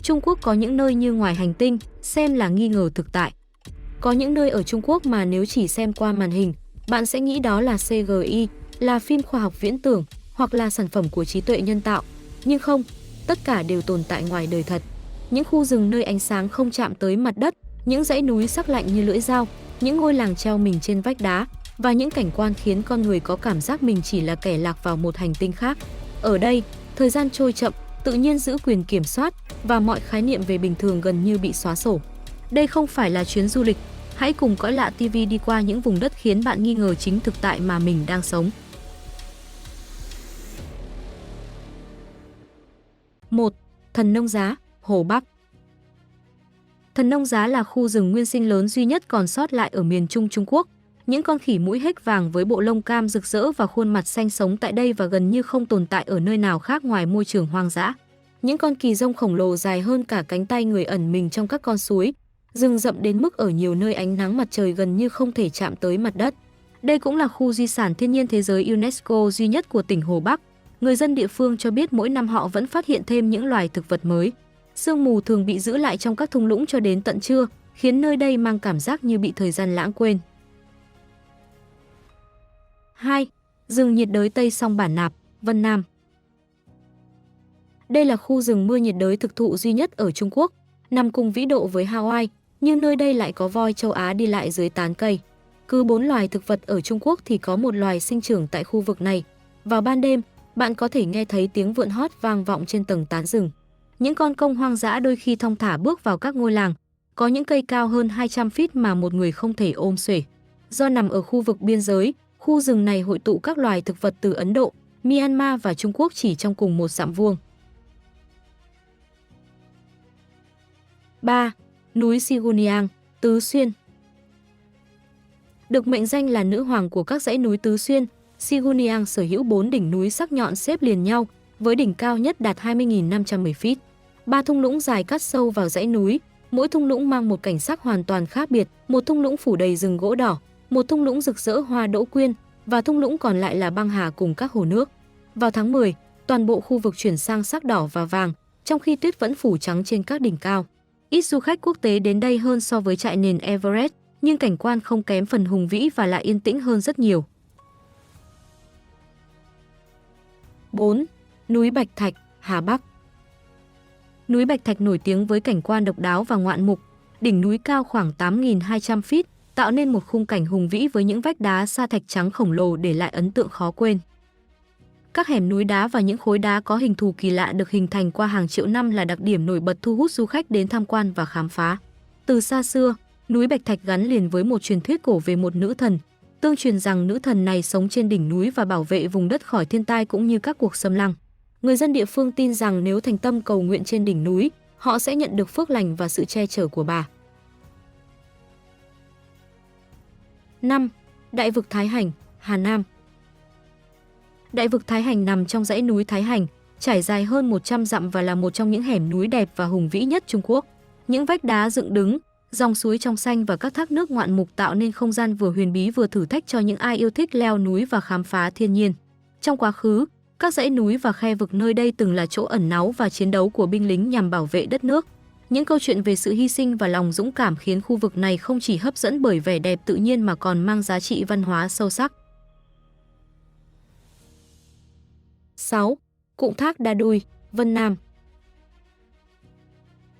Trung Quốc có những nơi như ngoài hành tinh, xem là nghi ngờ thực tại. Có những nơi ở Trung Quốc mà nếu chỉ xem qua màn hình, bạn sẽ nghĩ đó là CGI, là phim khoa học viễn tưởng hoặc là sản phẩm của trí tuệ nhân tạo. Nhưng không, tất cả đều tồn tại ngoài đời thật. Những khu rừng nơi ánh sáng không chạm tới mặt đất, những dãy núi sắc lạnh như lưỡi dao, những ngôi làng treo mình trên vách đá và những cảnh quan khiến con người có cảm giác mình chỉ là kẻ lạc vào một hành tinh khác. Ở đây, thời gian trôi chậm, tự nhiên giữ quyền kiểm soát và mọi khái niệm về bình thường gần như bị xóa sổ. Đây không phải là chuyến du lịch, hãy cùng Cõi Lạ TV đi qua những vùng đất khiến bạn nghi ngờ chính thực tại mà mình đang sống. 1. Thần Nông Giá, Hồ Bắc. Thần Nông Giá là khu rừng nguyên sinh lớn duy nhất còn sót lại ở miền Trung Trung Quốc. Những con khỉ mũi héc vàng với bộ lông cam rực rỡ và khuôn mặt xanh sống tại đây và gần như không tồn tại ở nơi nào khác ngoài môi trường hoang dã. Những con kỳ rông khổng lồ dài hơn cả cánh tay người ẩn mình trong các con suối. Rừng rậm đến mức ở nhiều nơi ánh nắng mặt trời gần như không thể chạm tới mặt đất. Đây cũng là khu di sản thiên nhiên thế giới UNESCO duy nhất của tỉnh Hồ Bắc. Người dân địa phương cho biết mỗi năm họ vẫn phát hiện thêm những loài thực vật mới. Sương mù thường bị giữ lại trong các thung lũng cho đến tận trưa, khiến nơi đây mang cảm giác như bị thời gian lãng quên. 2. Rừng nhiệt đới Tây Song Bản Nạp, Vân Nam. Đây là khu rừng mưa nhiệt đới thực thụ duy nhất ở Trung Quốc, nằm cùng vĩ độ với Hawaii, nhưng nơi đây lại có voi châu Á đi lại dưới tán cây. Cứ 4 loài thực vật ở Trung Quốc thì có một loài sinh trưởng tại khu vực này. Vào ban đêm, bạn có thể nghe thấy tiếng vượn hót vang vọng trên tầng tán rừng. Những con công hoang dã đôi khi thong thả bước vào các ngôi làng. Có những cây cao hơn 200 feet mà một người không thể ôm xuể. Do nằm ở khu vực biên giới, khu rừng này hội tụ các loài thực vật từ Ấn Độ, Myanmar và Trung Quốc chỉ trong cùng một dặm vuông. 3. Núi Siguniang, Tứ Xuyên. Được mệnh danh là nữ hoàng của các dãy núi Tứ Xuyên, Siguniang sở hữu 4 đỉnh núi sắc nhọn xếp liền nhau, với đỉnh cao nhất đạt 20.510 feet. 3 thung lũng dài cắt sâu vào dãy núi, mỗi thung lũng mang một cảnh sắc hoàn toàn khác biệt, một thung lũng phủ đầy rừng gỗ đỏ, một thung lũng rực rỡ hoa đỗ quyên và thung lũng còn lại là băng hà cùng các hồ nước. Vào tháng 10, toàn bộ khu vực chuyển sang sắc đỏ và vàng, trong khi tuyết vẫn phủ trắng trên các đỉnh cao. Ít du khách quốc tế đến đây hơn so với trại nền Everest, nhưng cảnh quan không kém phần hùng vĩ và lại yên tĩnh hơn rất nhiều. 4. Núi Bạch Thạch, Hà Bắc. Núi Bạch Thạch nổi tiếng với cảnh quan độc đáo và ngoạn mục. Đỉnh núi cao khoảng 8.200 feet, tạo nên một khung cảnh hùng vĩ với những vách đá sa thạch trắng khổng lồ để lại ấn tượng khó quên. Các hẻm núi đá và những khối đá có hình thù kỳ lạ được hình thành qua hàng triệu năm là đặc điểm nổi bật thu hút du khách đến tham quan và khám phá. Từ xa xưa, núi Bạch Thạch gắn liền với một truyền thuyết cổ về một nữ thần. Tương truyền rằng nữ thần này sống trên đỉnh núi và bảo vệ vùng đất khỏi thiên tai cũng như các cuộc xâm lăng. Người dân địa phương tin rằng nếu thành tâm cầu nguyện trên đỉnh núi, họ sẽ nhận được phước lành và sự che chở của bà. 5. Đại vực Thái Hành, Hà Nam. Đại vực Thái Hành nằm trong dãy núi Thái Hành, trải dài hơn 100 dặm và là một trong những hẻm núi đẹp và hùng vĩ nhất Trung Quốc. Những vách đá dựng đứng, dòng suối trong xanh và các thác nước ngoạn mục tạo nên không gian vừa huyền bí vừa thử thách cho những ai yêu thích leo núi và khám phá thiên nhiên. Trong quá khứ, các dãy núi và khe vực nơi đây từng là chỗ ẩn náu và chiến đấu của binh lính nhằm bảo vệ đất nước. Những câu chuyện về sự hy sinh và lòng dũng cảm khiến khu vực này không chỉ hấp dẫn bởi vẻ đẹp tự nhiên mà còn mang giá trị văn hóa sâu sắc. 6. Cụm thác Đa Đui, Vân Nam.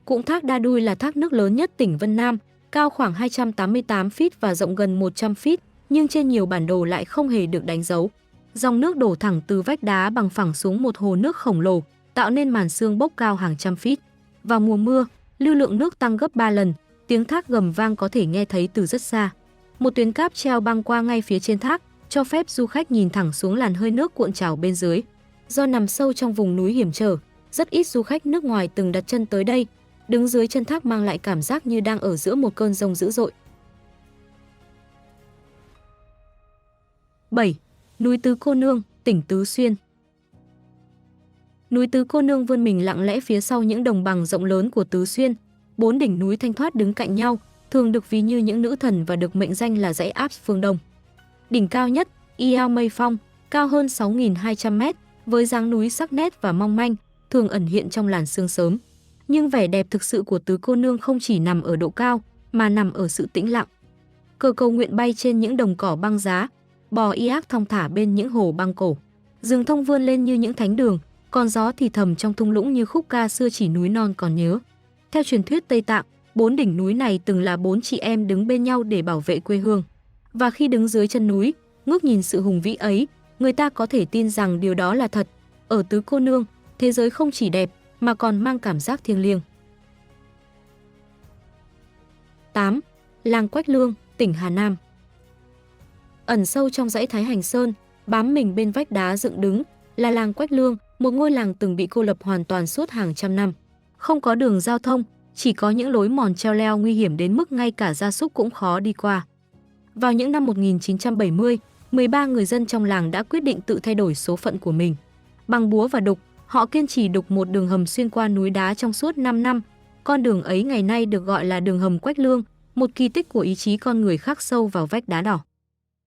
Cụm thác Đa Đui là thác nước lớn nhất tỉnh Vân Nam, cao khoảng 288 feet và rộng gần 100 feet, nhưng trên nhiều bản đồ lại không hề được đánh dấu. Dòng nước đổ thẳng từ vách đá bằng phẳng xuống một hồ nước khổng lồ, tạo nên màn sương bốc cao hàng trăm feet. Vào mùa mưa, lưu lượng nước tăng gấp 3 lần, tiếng thác gầm vang có thể nghe thấy từ rất xa. Một tuyến cáp treo băng qua ngay phía trên thác, cho phép du khách nhìn thẳng xuống làn hơi nước cuộn trào bên dưới. Do nằm sâu trong vùng núi hiểm trở, rất ít du khách nước ngoài từng đặt chân tới đây. Đứng dưới chân thác mang lại cảm giác như đang ở giữa một cơn giông dữ dội. 7. Núi Tứ Cô Nương, tỉnh Tứ Xuyên. Núi Tứ Cô Nương vươn mình lặng lẽ phía sau những đồng bằng rộng lớn của Tứ Xuyên. 4 đỉnh núi thanh thoát đứng cạnh nhau, thường được ví như những nữ thần và được mệnh danh là dãy Alps phương Đông. Đỉnh cao nhất, Iao Mây Phong, cao hơn 6.200 m, với dáng núi sắc nét và mong manh, thường ẩn hiện trong làn sương sớm. Nhưng vẻ đẹp thực sự của Tứ Cô Nương không chỉ nằm ở độ cao, mà nằm ở sự tĩnh lặng. Cờ cầu nguyện bay trên những đồng cỏ băng giá, bò y ác thong thả bên những hồ băng cổ. Rừng thông vươn lên như những thánh đường, còn gió thì thầm trong thung lũng như khúc ca xưa chỉ núi non còn nhớ. Theo truyền thuyết Tây Tạng, 4 đỉnh núi này từng là 4 chị em đứng bên nhau để bảo vệ quê hương. Và khi đứng dưới chân núi, ngước nhìn sự hùng vĩ ấy, người ta có thể tin rằng điều đó là thật. Ở Tứ Cô Nương, thế giới không chỉ đẹp mà còn mang cảm giác thiêng liêng. 8. Làng Quách Lương, tỉnh Hà Nam. Ẩn sâu trong dãy Thái Hành Sơn, bám mình bên vách đá dựng đứng, là làng Quách Lương, một ngôi làng từng bị cô lập hoàn toàn suốt hàng trăm năm. Không có đường giao thông, chỉ có những lối mòn treo leo nguy hiểm đến mức ngay cả gia súc cũng khó đi qua. Vào những năm 1970, 13 người dân trong làng đã quyết định tự thay đổi số phận của mình. Bằng búa và đục, họ kiên trì đục một đường hầm xuyên qua núi đá trong suốt 5 năm. Con đường ấy ngày nay được gọi là đường hầm Quách Lương, một kỳ tích của ý chí con người khắc sâu vào vách đá đỏ.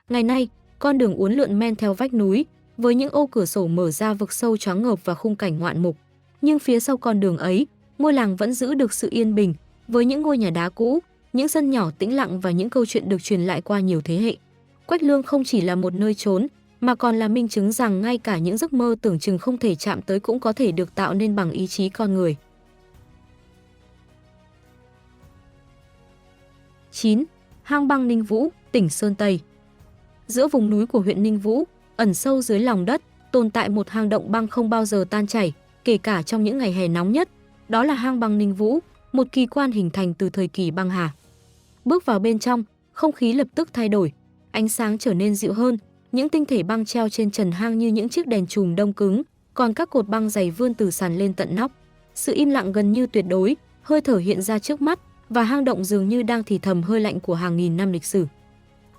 Ngày nay, con đường uốn lượn men theo vách núi, với những ô cửa sổ mở ra vực sâu choáng ngợp và khung cảnh ngoạn mục. Nhưng phía sau con đường ấy, ngôi làng vẫn giữ được sự yên bình, với những ngôi nhà đá cũ, những sân nhỏ tĩnh lặng và những câu chuyện được truyền lại qua nhiều thế hệ. Quách Lương không chỉ là một nơi trốn, mà còn là minh chứng rằng ngay cả những giấc mơ tưởng chừng không thể chạm tới cũng có thể được tạo nên bằng ý chí con người. 9. Hang băng Ninh Vũ, tỉnh Sơn Tây. Giữa vùng núi của huyện Ninh Vũ, ẩn sâu dưới lòng đất, tồn tại một hang động băng không bao giờ tan chảy, kể cả trong những ngày hè nóng nhất. Đó là hang băng Ninh Vũ, một kỳ quan hình thành từ thời kỳ băng hà. Bước vào bên trong, không khí lập tức thay đổi, ánh sáng trở nên dịu hơn, những tinh thể băng treo trên trần hang như những chiếc đèn chùm đông cứng, còn các cột băng dày vươn từ sàn lên tận nóc. Sự im lặng gần như tuyệt đối, hơi thở hiện ra trước mắt, và hang động dường như đang thì thầm hơi lạnh của hàng nghìn năm lịch sử.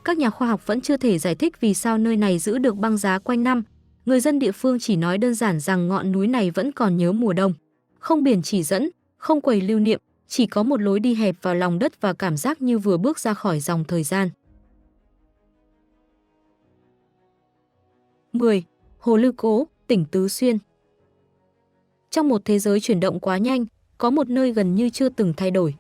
Các nhà khoa học vẫn chưa thể giải thích vì sao nơi này giữ được băng giá quanh năm. Người dân địa phương chỉ nói đơn giản rằng ngọn núi này vẫn còn nhớ mùa đông. Không biển chỉ dẫn, không quầy lưu niệm, chỉ có một lối đi hẹp vào lòng đất và cảm giác như vừa bước ra khỏi dòng thời gian. 10. Hồ Lư Cố, tỉnh Tứ Xuyên. Trong một thế giới chuyển động quá nhanh, có một nơi gần như chưa từng thay đổi.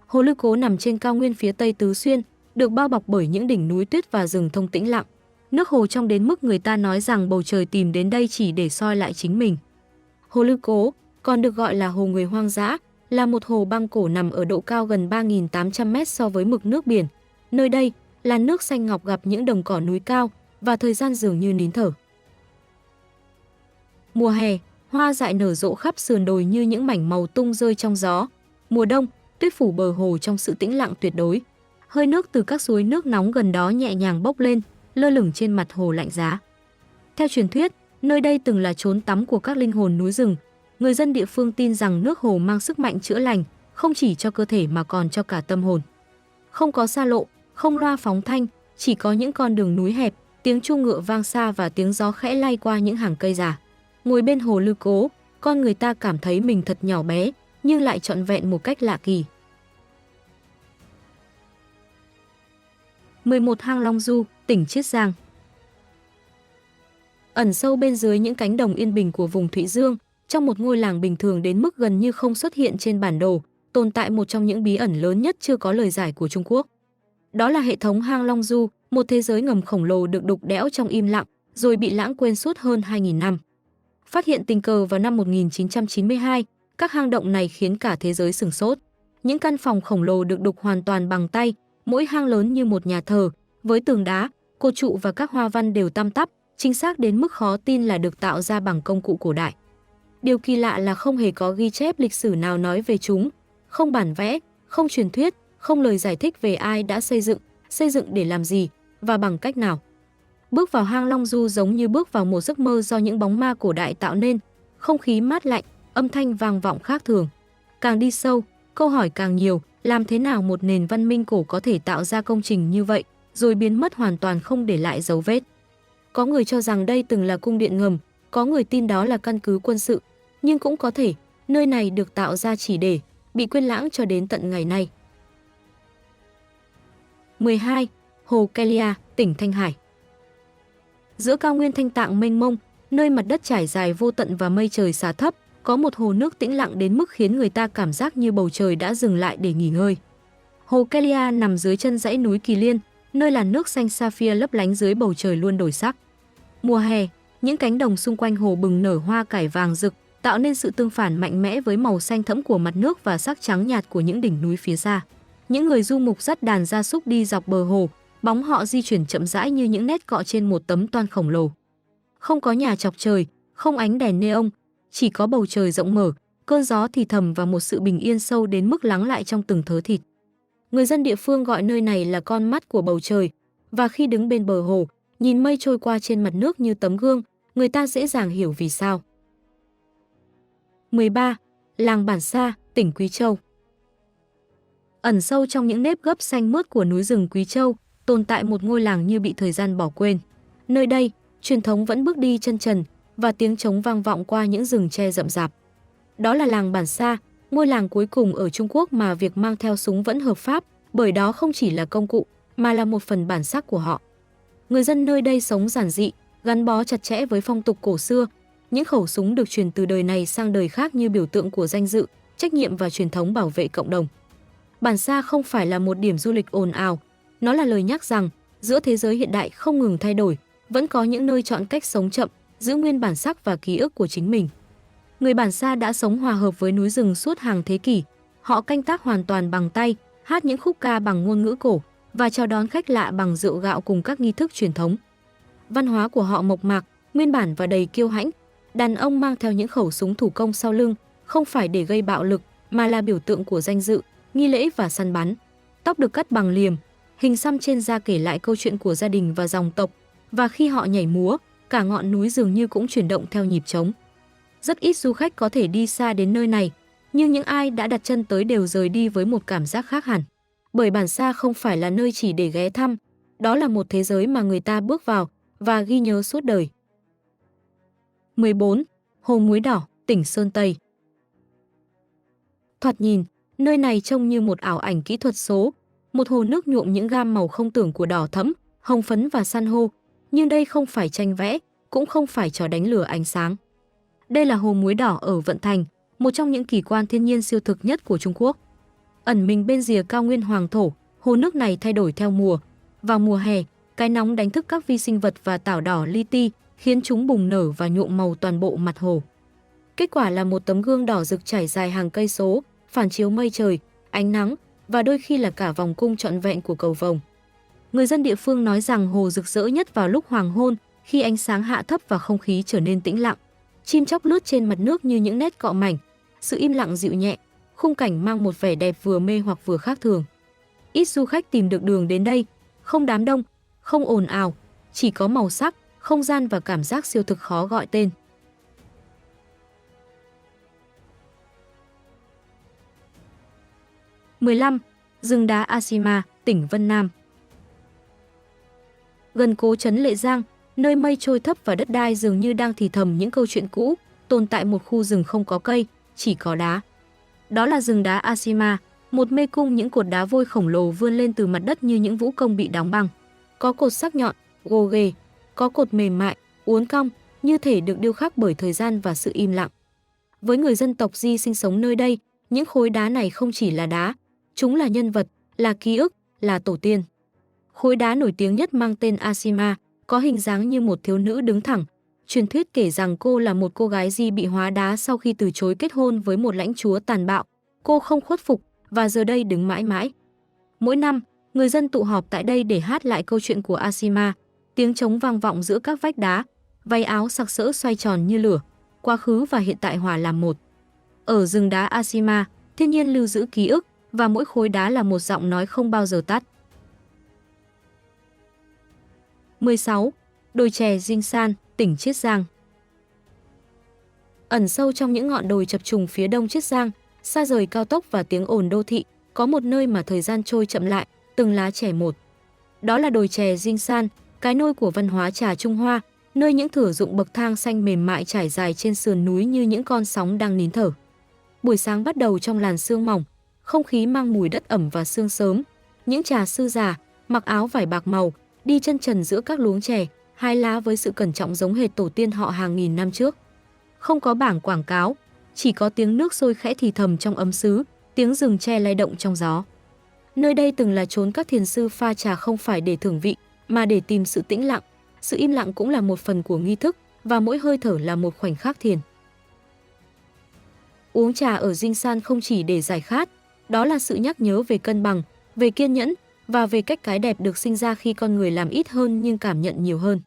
Hồ Lư Cố nằm trên cao nguyên phía tây Tứ Xuyên, được bao bọc bởi những đỉnh núi tuyết và rừng thông tĩnh lặng. Nước hồ trong đến mức người ta nói rằng bầu trời tìm đến đây chỉ để soi lại chính mình. Hồ Lư Cố, còn được gọi là hồ người hoang dã, là một hồ băng cổ nằm ở độ cao gần 3.800 m so với mực nước biển. Nơi đây là nước xanh ngọc gặp những đồng cỏ núi cao và thời gian dường như nín thở. Mùa hè, hoa dại nở rộ khắp sườn đồi như những mảnh màu tung rơi trong gió. Mùa đông, tuyết phủ bờ hồ trong sự tĩnh lặng tuyệt đối. Hơi nước từ các suối nước nóng gần đó nhẹ nhàng bốc lên, lơ lửng trên mặt hồ lạnh giá. Theo truyền thuyết, nơi đây từng là chốn tắm của các linh hồn núi rừng. Người dân địa phương tin rằng nước hồ mang sức mạnh chữa lành, không chỉ cho cơ thể mà còn cho cả tâm hồn. Không có xa lộ, không loa phóng thanh, chỉ có những con đường núi hẹp, tiếng chuông ngựa vang xa và tiếng gió khẽ lay qua những hàng cây già. Ngồi bên hồ Lư Cố, con người ta cảm thấy mình thật nhỏ bé, nhưng lại trọn vẹn một cách lạ kỳ. 11. Hang Long Du, tỉnh Chiết Giang. Ẩn sâu bên dưới những cánh đồng yên bình của vùng Thụy Dương, trong một ngôi làng bình thường đến mức gần như không xuất hiện trên bản đồ, tồn tại một trong những bí ẩn lớn nhất chưa có lời giải của Trung Quốc. Đó là hệ thống hang Long Du, một thế giới ngầm khổng lồ được đục đẽo trong im lặng, rồi bị lãng quên suốt hơn 2.000 năm. Phát hiện tình cờ vào năm 1992, các hang động này khiến cả thế giới sửng sốt. Những căn phòng khổng lồ được đục hoàn toàn bằng tay, mỗi hang lớn như một nhà thờ, với tường đá, cột trụ và các hoa văn đều tăm tắp, chính xác đến mức khó tin là được tạo ra bằng công cụ cổ đại. Điều kỳ lạ là không hề có ghi chép lịch sử nào nói về chúng, không bản vẽ, không truyền thuyết, không lời giải thích về ai đã xây dựng để làm gì và bằng cách nào. Bước vào hang Long Du giống như bước vào một giấc mơ do những bóng ma cổ đại tạo nên, không khí mát lạnh, âm thanh vang vọng khác thường. Càng đi sâu, câu hỏi càng nhiều, làm thế nào một nền văn minh cổ có thể tạo ra công trình như vậy, rồi biến mất hoàn toàn không để lại dấu vết. Có người cho rằng đây từng là cung điện ngầm, có người tin đó là căn cứ quân sự, nhưng cũng có thể nơi này được tạo ra chỉ để bị quên lãng cho đến tận ngày nay. 12. Hồ Kelia, tỉnh Thanh Hải. Giữa cao nguyên Thanh Tạng mênh mông, nơi mặt đất trải dài vô tận và mây trời xá thấp, có một hồ nước tĩnh lặng đến mức khiến người ta cảm giác như bầu trời đã dừng lại để nghỉ ngơi. Hồ Kelia nằm dưới chân dãy núi Kỳ Liên, nơi làn nước xanh sapphire lấp lánh dưới bầu trời luôn đổi sắc. Mùa hè, những cánh đồng xung quanh hồ bừng nở hoa cải vàng rực, tạo nên sự tương phản mạnh mẽ với màu xanh thẫm của mặt nước và sắc trắng nhạt của những đỉnh núi phía xa. Những người du mục dắt đàn gia súc đi dọc bờ hồ, bóng họ di chuyển chậm rãi như những nét cọ trên một tấm toan khổng lồ. Không có nhà chọc trời, không ánh đèn neon, chỉ có bầu trời rộng mở, cơn gió thì thầm và một sự bình yên sâu đến mức lắng lại trong từng thớ thịt. Người dân địa phương gọi nơi này là con mắt của bầu trời, và khi đứng bên bờ hồ, nhìn mây trôi qua trên mặt nước như tấm gương, người ta dễ dàng hiểu vì sao. 13. Làng Bản Sa, tỉnh Quý Châu. Ẩn sâu trong những nếp gấp xanh mướt của núi rừng Quý Châu, tồn tại một ngôi làng như bị thời gian bỏ quên. Nơi đây, truyền thống vẫn bước đi chân trần và tiếng trống vang vọng qua những rừng tre rậm rạp. Đó là làng Bản Sa, ngôi làng cuối cùng ở Trung Quốc mà việc mang theo súng vẫn hợp pháp, bởi đó không chỉ là công cụ, mà là một phần bản sắc của họ. Người dân nơi đây sống giản dị, gắn bó chặt chẽ với phong tục cổ xưa. Những khẩu súng được truyền từ đời này sang đời khác như biểu tượng của danh dự, trách nhiệm và truyền thống bảo vệ cộng đồng. Bản Sa không phải là một điểm du lịch ồn ào, nó là lời nhắc rằng giữa thế giới hiện đại không ngừng thay đổi, vẫn có những nơi chọn cách sống chậm, giữ nguyên bản sắc và ký ức của chính mình. Người Bản Sa đã sống hòa hợp với núi rừng suốt hàng thế kỷ. Họ canh tác hoàn toàn bằng tay, hát những khúc ca bằng ngôn ngữ cổ và chào đón khách lạ bằng rượu gạo cùng các nghi thức truyền thống. Văn hóa của họ mộc mạc, nguyên bản và đầy kiêu hãnh. Đàn ông mang theo những khẩu súng thủ công sau lưng, không phải để gây bạo lực mà là biểu tượng của danh dự, nghi lễ và săn bắn. Tóc được cắt bằng liềm, hình xăm trên da kể lại câu chuyện của gia đình và dòng tộc, và khi họ nhảy múa, cả ngọn núi dường như cũng chuyển động theo nhịp trống. Rất ít du khách có thể đi xa đến nơi này, nhưng những ai đã đặt chân tới đều rời đi với một cảm giác khác hẳn. Bởi Bản Sa không phải là nơi chỉ để ghé thăm, đó là một thế giới mà người ta bước vào và ghi nhớ suốt đời. 14. Hồ Muối Đỏ, tỉnh Sơn Tây. Thoạt nhìn, nơi này trông như một ảo ảnh kỹ thuật số, một hồ nước nhuộm những gam màu không tưởng của đỏ thẫm, hồng phấn và san hô, nhưng đây không phải tranh vẽ, cũng không phải trò đánh lừa ánh sáng. Đây là hồ muối đỏ ở Vận Thành, một trong những kỳ quan thiên nhiên siêu thực nhất của Trung Quốc. Ẩn mình bên rìa cao nguyên hoàng thổ, hồ nước này thay đổi theo mùa. Vào mùa hè, cái nóng đánh thức các vi sinh vật và tảo đỏ li ti, khiến chúng bùng nở và nhuộm màu toàn bộ mặt hồ. Kết quả là một tấm gương đỏ rực trải dài hàng cây số, phản chiếu mây trời, ánh nắng và đôi khi là cả vòng cung trọn vẹn của cầu vồng. Người dân địa phương nói rằng hồ rực rỡ nhất vào lúc hoàng hôn, khi ánh sáng hạ thấp và không khí trở nên tĩnh lặng. Chim chóc lướt trên mặt nước như những nét cọ mảnh, sự im lặng dịu nhẹ, khung cảnh mang một vẻ đẹp vừa mê hoặc vừa khác thường. Ít du khách tìm được đường đến đây, không đám đông, không ồn ào, chỉ có màu sắc, không gian và cảm giác siêu thực khó gọi tên. Rừng đá Asima, tỉnh Vân Nam. Gần cố trấn Lệ Giang, nơi mây trôi thấp và đất đai dường như đang thì thầm những câu chuyện cũ, tồn tại một khu rừng không có cây, chỉ có đá. Đó là rừng đá Asima, một mê cung những cột đá vôi khổng lồ vươn lên từ mặt đất như những vũ công bị đóng băng. Có cột sắc nhọn, gồ ghề, có cột mềm mại, uốn cong, như thể được điêu khắc bởi thời gian và sự im lặng. Với người dân tộc Di sinh sống nơi đây, những khối đá này không chỉ là đá, chúng là nhân vật, là ký ức, là tổ tiên. Khối đá nổi tiếng nhất mang tên Asima, có hình dáng như một thiếu nữ đứng thẳng. Truyền thuyết kể rằng cô là một cô gái Di bị hóa đá sau khi từ chối kết hôn với một lãnh chúa tàn bạo. Cô không khuất phục và giờ đây đứng mãi mãi. Mỗi năm, người dân tụ họp tại đây để hát lại câu chuyện của Asima. Tiếng trống vang vọng giữa các vách đá, váy áo sặc sỡ xoay tròn như lửa, quá khứ và hiện tại hòa làm một. Ở rừng đá Asima, thiên nhiên lưu giữ ký ức và mỗi khối đá là một giọng nói không bao giờ tắt. 16. Đồi chè Dinh San, tỉnh Chiết Giang. Ẩn sâu trong những ngọn đồi chập trùng phía đông Chiết Giang, xa rời cao tốc và tiếng ồn đô thị, có một nơi mà thời gian trôi chậm lại, từng lá chè một. Đó là đồi chè Dinh San, cái nôi của văn hóa trà Trung Hoa, nơi những thửa ruộng bậc thang xanh mềm mại trải dài trên sườn núi như những con sóng đang nín thở. Buổi sáng bắt đầu trong làn sương mỏng, không khí mang mùi đất ẩm và sương sớm. Những trà sư già, mặc áo vải bạc màu, đi chân trần giữa các luống chè, hái lá với sự cẩn trọng giống hệt tổ tiên họ hàng nghìn năm trước. Không có bảng quảng cáo, chỉ có tiếng nước sôi khẽ thì thầm trong ấm sứ, tiếng rừng tre lay động trong gió. Nơi đây từng là chốn các thiền sư pha trà không phải để thưởng vị, mà để tìm sự tĩnh lặng. Sự im lặng cũng là một phần của nghi thức, và mỗi hơi thở là một khoảnh khắc thiền. Uống trà ở Dinh San không chỉ để giải khát, đó là sự nhắc nhớ về cân bằng, về kiên nhẫn và về cách cái đẹp được sinh ra khi con người làm ít hơn nhưng cảm nhận nhiều hơn.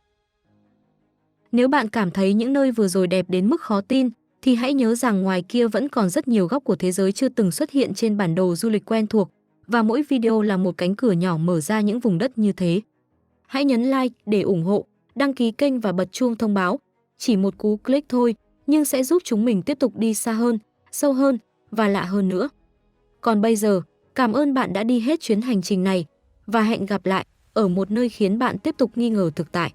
Nếu bạn cảm thấy những nơi vừa rồi đẹp đến mức khó tin, thì hãy nhớ rằng ngoài kia vẫn còn rất nhiều góc của thế giới chưa từng xuất hiện trên bản đồ du lịch quen thuộc, và mỗi video là một cánh cửa nhỏ mở ra những vùng đất như thế. Hãy nhấn like để ủng hộ, đăng ký kênh và bật chuông thông báo. Chỉ một cú click thôi, nhưng sẽ giúp chúng mình tiếp tục đi xa hơn, sâu hơn và lạ hơn nữa. Còn bây giờ, cảm ơn bạn đã đi hết chuyến hành trình này, và hẹn gặp lại ở một nơi khiến bạn tiếp tục nghi ngờ thực tại.